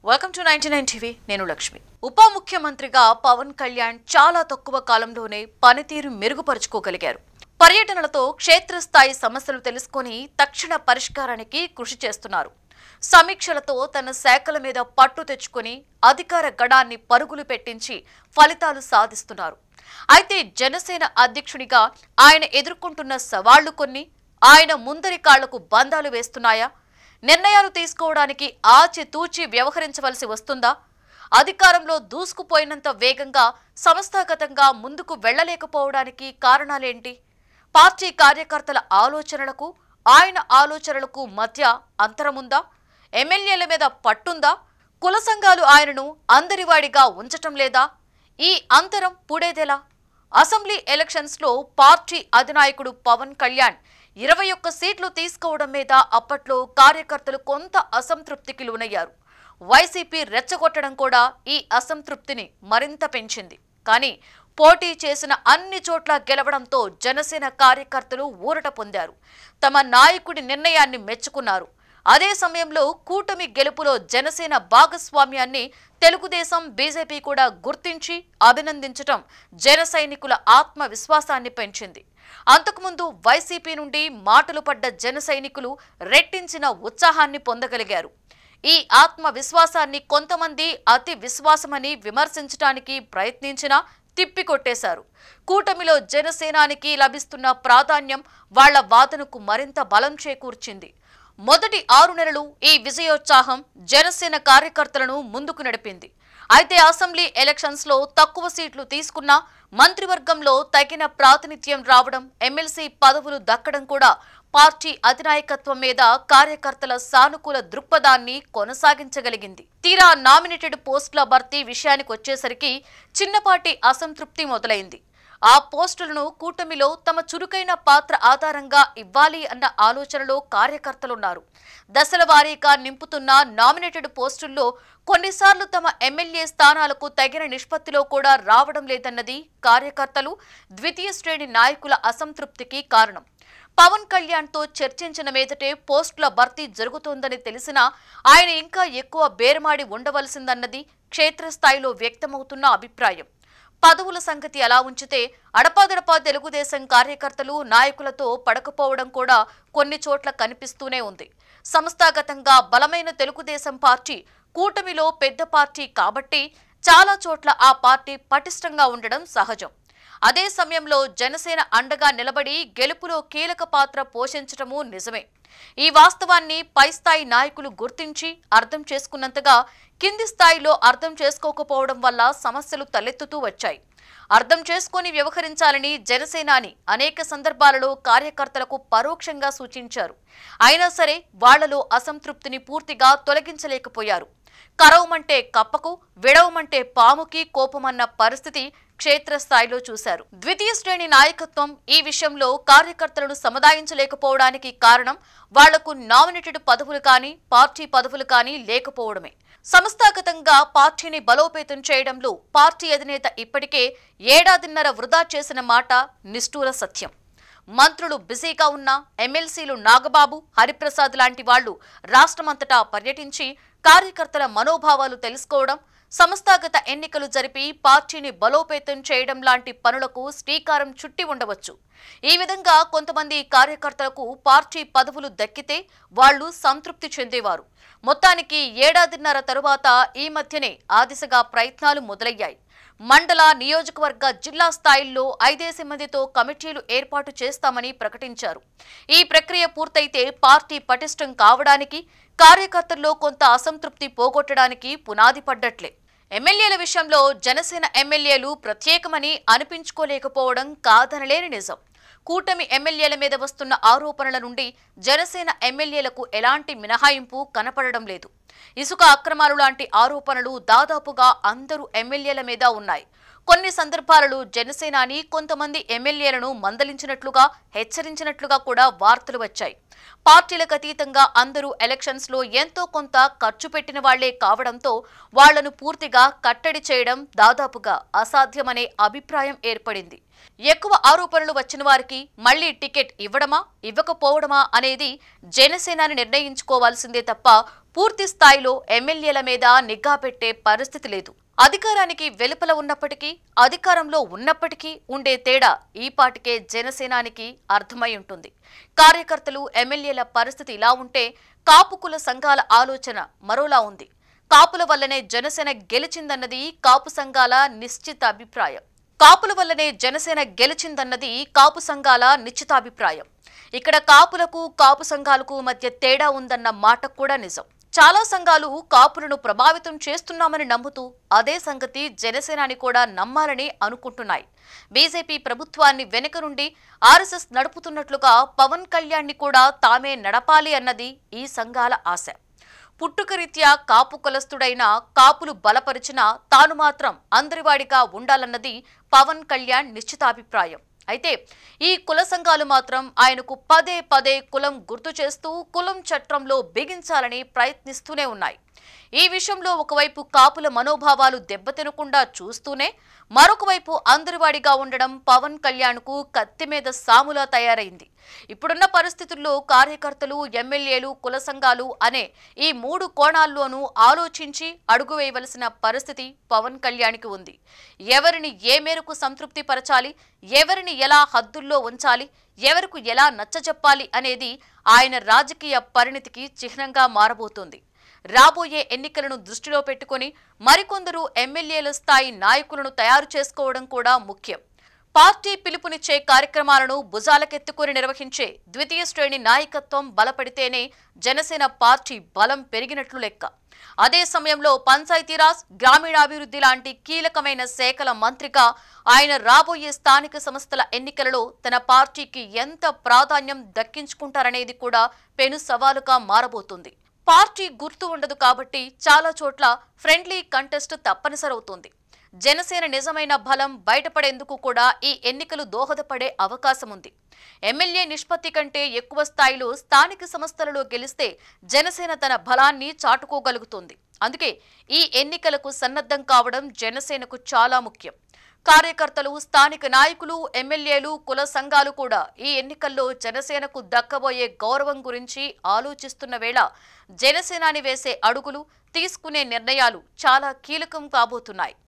Welcome to 99 TV నేను లక్ష్మి. ఉప ముఖ్యమంత్రిగా పవన్ కళ్యాణ్ చాలా తక్కువ కాలంలోనే పనితీరు మెరుగుపరుచుకోగలిగారు. పర్యటనలతో క్షేత్రస్థాయి సమస్యలు తెలుసుకొని తక్షణ పరిష్కారానికి కృషి చేస్తున్నారు. సమీక్షలతో తన శాఖల మీద పట్టు తెచ్చుకొని అధికార గడాన్ని పరుగులు పెట్టించి ఫలితాలు సాధిస్తున్నారు. అయితే జనసేన అధ్యక్షునిగా ఆయన ఎదుర్కొంటున్న సవాళ్లు కొన్ని ఆయన ముందరి కాళ్లకు బంధాలు వేస్తున్నాయా? నిర్ణయాలు తీసుకోవడానికి ఆచితూచి వ్యవహరించవలసి వస్తుందా? అధికారంలో దూసుకుపోయినంత వేగంగా సంస్థాగతంగా ముందుకు వెళ్లలేకపోవడానికి కారణాలేంటి? పార్టీ కార్యకర్తల ఆలోచనలకు ఆయన ఆలోచనలకు మధ్య అంతరముందా? ఎమ్మెల్యేల మీద పట్టుందా? కుల సంఘాలు ఆయనను అందరివాడిగా ఉంచటం లేదా? ఈ అంతరం పూడేదెలా? అసెంబ్లీ ఎలక్షన్స్ లో పార్టీ అధినాయకుడు పవన్ కళ్యాణ్ 21 సీట్లు తీసుకోవడం మీద అప్పట్లో కార్యకర్తలు కొంత అసంతృప్తికి లోనయ్యారు. వైసీపీ రెచ్చగొట్టడం కూడా ఈ అసంతృప్తిని మరింత పెంచింది. కానీ పోటీ చేసిన అన్ని చోట్ల గెలవడంతో జనసేన కార్యకర్తలు ఊరట పొందారు. తమ నాయకుడి నిర్ణయాన్ని మెచ్చుకున్నారు. అదే సమయంలో కూటమి గెలుపులో జనసేన భాగస్వామ్యాన్ని తెలుగుదేశం, బీజేపీ కూడా గుర్తించి అభినందించటం జన సైనికుల ఆత్మవిశ్వాసాన్ని పెంచింది. అంతకుముందు వైసీపీ నుండి మాటలు పడ్డ జన సైనికులు రెట్టించిన ఉత్సాహాన్ని పొందగలిగారు. ఈ ఆత్మవిశ్వాసాన్ని కొంతమంది అతి విశ్వాసమని విమర్శించడానికి ప్రయత్నించినా తిప్పికొట్టేశారు. కూటమిలో జనసేనానికి లభిస్తున్న ప్రాధాన్యం వాళ్ల వాదనకు మరింత బలం చేకూర్చింది. మొదటి 6 నెలలు ఈ విజయోత్సాహం జనసేన కార్యకర్తలను ముందుకు నడిపింది. అయితే అసెంబ్లీ ఎలక్షన్స్ లో తక్కువ సీట్లు తీసుకున్నా మంత్రివర్గంలో తగిన ప్రాతినిధ్యం రావడం, ఎమ్మెల్సీ పదవులు దక్కడం కూడా పార్టీ అధినాయకత్వం మీద కార్యకర్తల సానుకూల దృక్పథాన్ని కొనసాగించగలిగింది. తీరా నామినేటెడ్ పోస్టుల భర్తీ విషయానికి వచ్చేసరికి చిన్నపాటి అసంతృప్తి మొదలైంది. ఆ పోస్టులను కూటమిలో తమ చురుకైన పాత్ర ఆధారంగా ఇవ్వాలి అన్న ఆలోచనలో కార్యకర్తలున్నారు. దశల వారీగా నింపుతున్న నామినేటెడ్ పోస్టుల్లో కొన్నిసార్లు తమ ఎమ్మెల్యే స్థానాలకు తగిన నిష్పత్తిలో కూడా రావడం లేదన్నది కార్యకర్తలు, ద్వితీయ శ్రేణి నాయకుల అసంతృప్తికి కారణం. పవన్ కళ్యాణ్తో చర్చించిన మీదటే పోస్టుల భర్తీ జరుగుతోందని తెలిసినా ఆయన ఇంకా ఎక్కువ బేరమాడి ఉండవలసిందన్నది క్షేత్రస్థాయిలో వ్యక్తమవుతున్న అభిప్రాయం. పదవుల సంగతి అలా ఉంచితే అడపాదడపా తెలుగుదేశం కార్యకర్తలు, నాయకులతో పడకపోవడం కూడా కొన్ని చోట్ల కనిపిస్తూనే ఉంది. సంస్థాగతంగా బలమైన తెలుగుదేశం పార్టీ కూటమిలో పెద్ద పార్టీ కాబట్టి చాలా చోట్ల ఆ పార్టీ పటిష్టంగా ఉండడం సహజం. అదే సమయంలో జనసేన అండగా నిలబడి గెలుపులో కీలక పాత్ర పోషించటమూ నిజమే. ఈ వాస్తవాన్ని పై స్థాయి నాయకులు గుర్తించి అర్థం చేసుకున్నంతగా కింది స్థాయిలో అర్థం చేసుకోకపోవడం వల్ల సమస్యలు తలెత్తుతూ వచ్చాయి. అర్థం చేసుకుని వ్యవహరించాలని జనసేనాని అనేక సందర్భాలలో కార్యకర్తలకు పరోక్షంగా సూచించారు. అయినా సరే వాళ్లలో అసంతృప్తిని పూర్తిగా తొలగించలేకపోయారు. కరవమంటే కప్పకు, విడవమంటే పాముకి కోపమన్న పరిస్థితి క్షేత్రస్థాయిలో చూశారు. ద్వితీయ శ్రేణి నాయకత్వం ఈ విషయంలో కార్యకర్తలను సముదాయించలేకపోవడానికి కారణం వాళ్లకు నామినేటెడ్ పదవులు కానీ, పార్టీ పదవులు కానీ లేకపోవడమే. సంస్థాగతంగా పార్టీని బలోపేతం చేయడంలో పార్టీ అధినేత ఇప్పటికే 1.5 ఏళ్ల వృధా చేసిన మాట నిష్ఠూర సత్యం. మంత్రులు బిజీగా ఉన్న ఎమ్మెల్సీలు నాగబాబు, హరిప్రసాద్ లాంటి వాళ్లు రాష్ట్రమంతటా పర్యటించి కార్యకర్తల మనోభావాలు తెలుసుకోవడం, సంస్థాగత ఎన్నికలు జరిపి పార్టీని బలోపేతం చేయడం లాంటి పనులకు శ్రీకారం చుట్టి ఉండవచ్చు. ఈ విధంగా కొంతమంది కార్యకర్తలకు పార్టీ పదవులు దక్కితే వాళ్లు సంతృప్తి చెందేవారు. మొత్తానికి 1.5 ఏళ్ల తరువాత ఈ మధ్యనే ఆ దిశగా ప్రయత్నాలు మొదలయ్యాయి. మండల, నియోజకవర్గ, జిల్లా స్థాయిల్లో 5 మందితో కమిటీలు ఏర్పాటు చేస్తామని ప్రకటించారు. ఈ ప్రక్రియ పూర్తయితే పార్టీ పటిష్టం కావడానికి, కార్యకర్తల్లో కొంత అసంతృప్తి పోగొట్టడానికి పునాది పడ్డట్లే. ఎమ్మెల్యేల విషయంలో జనసేన ఎమ్మెల్యేలు ప్రత్యేకమని అనిపించుకోలేకపోవడం కాదనలేని నిజం. కూటమి ఎమ్మెల్యేల మీద వస్తున్న ఆరోపణల నుండి జనసేన ఎమ్మెల్యేలకు ఎలాంటి మినహాయింపు కనపడడం లేదు. ఇసుక అక్రమాలు లాంటి ఆరోపణలు దాదాపుగా అందరూ ఎమ్మెల్యేల మీద ఉన్నాయి. కొన్ని సందర్భాలలో జనసేనాని కొంతమంది ఎమ్మెల్యేలను మందలించినట్లుగా, హెచ్చరించినట్లుగా కూడా వార్తలు వచ్చాయి. పార్టీలకు అతీతంగా అందరూ ఎలక్షన్స్ లో ఎంతో కొంత ఖర్చు పెట్టిన వాళ్లే కావడంతో వాళ్లను పూర్తిగా కట్టడి చేయడం దాదాపుగా అసాధ్యమనే అభిప్రాయం ఏర్పడింది. ఎక్కువ ఆరోపణలు వచ్చిన వారికి మళ్లీ టికెట్ ఇవ్వడమా, ఇవ్వకపోవడమా అనేది జనసేనాని నిర్ణయించుకోవాల్సిందే తప్ప పూర్తి స్థాయిలో ఎమ్మెల్యేల మీద నిఘా పెట్టే పరిస్థితి లేదు. అధికారానికి వెలుపల ఉన్నప్పటికీ, అధికారంలో ఉన్నప్పటికీ ఉండే తేడా ఈ పాటికే జనసేనానికి అర్థమై ఉంటుంది. కార్యకర్తలు, ఎమ్మెల్యేల పరిస్థితి ఇలా ఉంటే కాపు కుల సంఘాల ఆలోచన మరోలా ఉంది. కాపుల వల్లనే జనసేన గెలిచిందన్నది కాపు సంఘాల నిశ్చిత అభిప్రాయం. కాపుల వల్లనే జనసేన గెలిచిందన్నది కాపు సంఘాల నిశ్చితాభిప్రాయం. ఇక్కడ కాపులకు, కాపు సంఘాలకు మధ్య తేడా ఉందన్న మాట కూడా నిజం. చాలా సంఘాలు కాపులను ప్రభావితం చేస్తున్నామని నమ్ముతూ అదే సంగతి జనసేనాని కూడా నమ్మాలని అనుకుంటున్నాయి. బీజేపీ ప్రభుత్వాన్ని వెనుక నుండి ఆర్ఎస్ఎస్ నడుపుతున్నట్లుగా పవన్ కళ్యాణ్ని కూడా తామే నడపాలి అన్నది ఈ సంఘాల ఆశ. పుట్టుకరీత్యా కాపు కులస్తుడైన, కాపులు బలపరిచినా తాను మాత్రం అందరివాడిగా ఉండాలన్నది పవన్ కళ్యాణ్ నిశ్చితాభిప్రాయం. అయితే ఈ కుల సంఘాలు మాత్రం ఆయనకు పదే పదే కులం గుర్తు చేస్తూ కులం చట్రంలో బిగించాలని ప్రయత్నిస్తూనే ఉన్నాయి. ఈ విషయంలో ఒకవైపు కాపుల మనోభావాలు దెబ్బతినకుండా చూస్తూనే మరొక వైపు అందరివాడిగా ఉండడం పవన్ కళ్యాణ్కు కత్తి మీద సాములా తయారైంది. ఇప్పుడున్న పరిస్థితుల్లో కార్యకర్తలు, ఎమ్మెల్యేలు, కుల సంఘాలు అనే ఈ మూడు కోణాల్లోనూ ఆలోచించి అడుగు వేయవలసిన పరిస్థితి పవన్ కళ్యాణ్కి ఉంది. ఎవరిని ఏ మేరకు సంతృప్తి పరచాలి, ఎవరిని ఎలా హద్దుల్లో ఉంచాలి, ఎవరికి ఎలా నచ్చజెప్పాలి అనేది ఆయన రాజకీయ పరిణితికి చిహ్నంగా మారబోతోంది. రాబోయే ఎన్నికలను దృష్టిలో పెట్టుకుని మరికొందరు ఎమ్మెల్యేల స్థాయి నాయకులను తయారు చేసుకోవడం కూడా ముఖ్యం. పార్టీ పిలుపునిచ్చే కార్యక్రమాలను భుజాలకెత్తుకుని నిర్వహించే ద్వితీయ శ్రేణి నాయకత్వం బలపడితేనే జనసేన పార్టీ బలం పెరిగినట్లు లెక్క. అదే సమయంలో పంచాయతీరాజ్, గ్రామీణాభివృద్ధి లాంటి కీలకమైన శాఖల మంత్రిగా ఆయన రాబోయే స్థానిక సంస్థల ఎన్నికలలో తన పార్టీకి ఎంత ప్రాధాన్యం దక్కించుకుంటారనేది కూడా పెను సవాలుగా మారబోతుంది. పార్టీ గుర్తు ఉండదు కాబట్టి చాలా చోట్ల ఫ్రెండ్లీ కంటెస్ట్ తప్పనిసరవుతుంది. జనసేన నిజమైన బలం బయటపడేందుకు కూడా ఈ ఎన్నికలు దోహదపడే అవకాశం ఉంది. ఎమ్మెల్యే నిష్పత్తి కంటే ఎక్కువ స్థాయిలో స్థానిక సంస్థలలో గెలిస్తే జనసేన తన బలాన్ని చాటుకోగలుగుతుంది. అందుకే ఈ ఎన్నికలకు సన్నద్ధం కావడం జనసేనకు చాలా ముఖ్యం. కార్యకర్తలు, స్థానిక నాయకులు, ఎమ్మెల్యేలు, కుల సంఘాలు కూడా ఈ ఎన్నికల్లో జనసేనకు దక్కబోయే గౌరవం గురించి ఆలోచిస్తున్న వేళ జనసేనాని వేసే అడుగులు, తీసుకునే నిర్ణయాలు చాలా కీలకం కాబోతున్నాయి.